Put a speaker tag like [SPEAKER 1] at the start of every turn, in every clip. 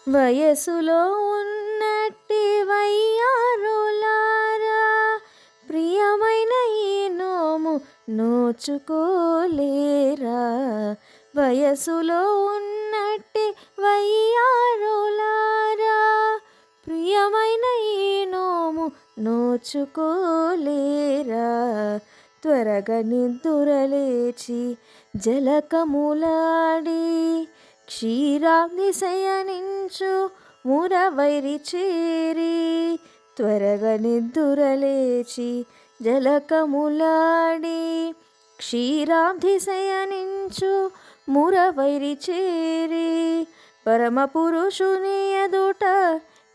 [SPEAKER 1] వయసులో ఉన్నట్టి వయ్యారులారా, ప్రియమైన ఈ నోము నోచుకోలేరా. వయసులో ఉన్నట్టి వయ్యారులారా, ప్రియమైన ఈ నోము నోచుకోలేరా. త్వరగా నిద్దురలేచి జలకములాడి, క్షీరాగ్ని శయనించు మురవైరి చేరి. త్వరగా నిద్దురలేచి జలకములాడి, క్షీరాబ్ధి శయనించు మురవైరి చేరి. పరమ పురుషుని ఎదుట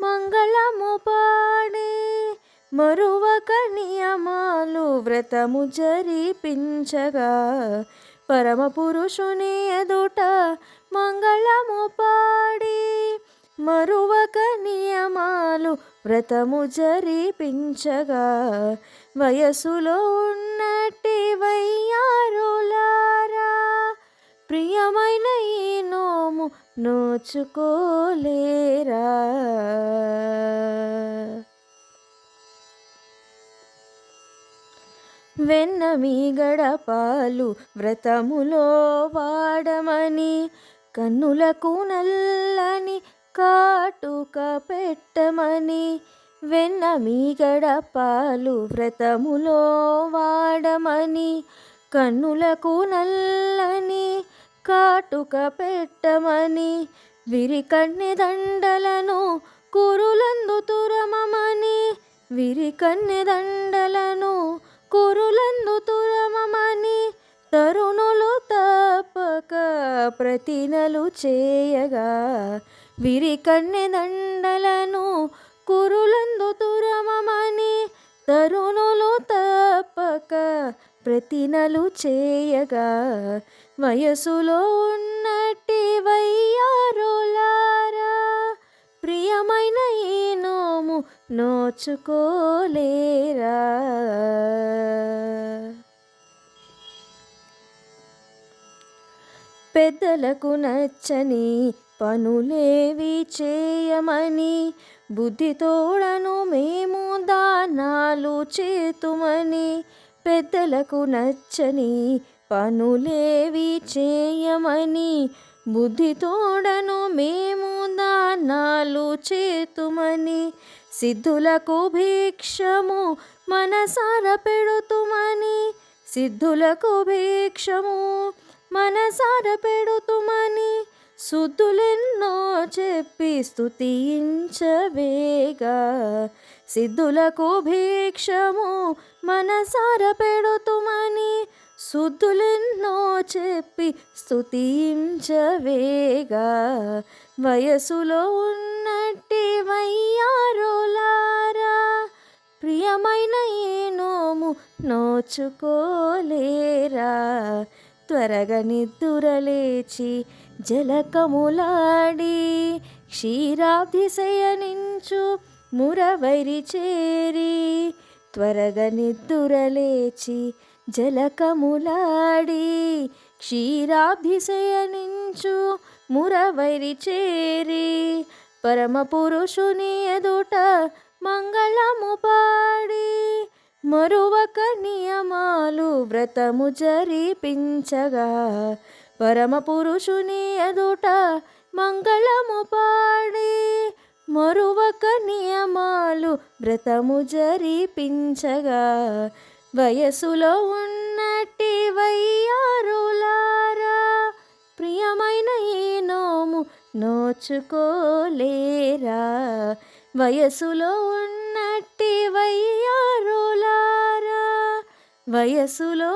[SPEAKER 1] మంగళము పాడి, మరువక నియమాలు వ్రతము జరిపించగా. పరమ పురుషుని ఎదుట మంగళము పాడి, మరువక నియమాలు వ్రతము జరిపించగా. వయసులో ఉన్నట్టి వయ్యారులారా, ప్రియమైన ఈ నోము నోచుకోలేరా. వెన్న మీగడ పాలు వ్రతములో వాడమని, కన్నులకు నల్లని కాటుక పెట్టమని. వెన్న మీగడ పాలు వ్రతములో వాడమని, కన్నులకు నల్లని కాటుక పెట్టమని. విరికన్నె దండలను కురులందు తురమమని, విరికన్నె దండలను కురులందు తురమమని. తరుణులు తప్పక ప్రతినలు చేయగా. విరికన్నె దండలను కురులందు తురమమని, తరుణులు తప్పక ప్రతినలు చేయగా. వయసులో ఉన్నట్టి వయ్యారులారా, ప్రియమైన ఈ నోము నోచుకోలేరా. పెద్దలకు నచ్చని పనులేవి చేయమని, బుద్ధితోడను మేము దానాలు చేతుమని. పెద్దలకు నచ్చని పనులేవి చేయమని, బుద్ధితోడను మేము దానాలు చేతుమని. సిద్ధులకు భిక్షము మనసార పెడుతుమని, సిద్ధులకు భిక్షము మనసార పెడుతుమని. శుద్ధులెన్నో చెప్పి స్తుతించవేగా. సిద్ధులకు భిక్షము మనసార పెడుతుమని, శుద్ధులెన్నో చెప్పి స్తుతించవేగా. వయసులో ఉన్నట్టి వయ్యారులారా, ప్రియమైన ఈ నోము నోచుకోలేరా. త్వరగా నిద్దురలేచి జలకములాడి, క్షీరాబ్ధి శయనించు మురవైరి చేరి. త్వరగా నిద్దురలేచి జలకములాడి, క్షీరాబ్ధి శయనించు మురవైరి చేరి. పరమ పురుషుని ఎదుట మంగళము పాడి, మరువక నియమాలు వ్రతము జరిపించగా. పరమ పురుషుని ఎదుట మంగళము పాడి, మరువక నియమాలు వ్రతము జరిపించగా. వయసులో ఉన్నట్టి వయ్యారులారా, ప్రియమైన ఈ నోము నోచుకోలేరా. వయసులో ఉన్నట్టి వయ్యారులారా, వయసులో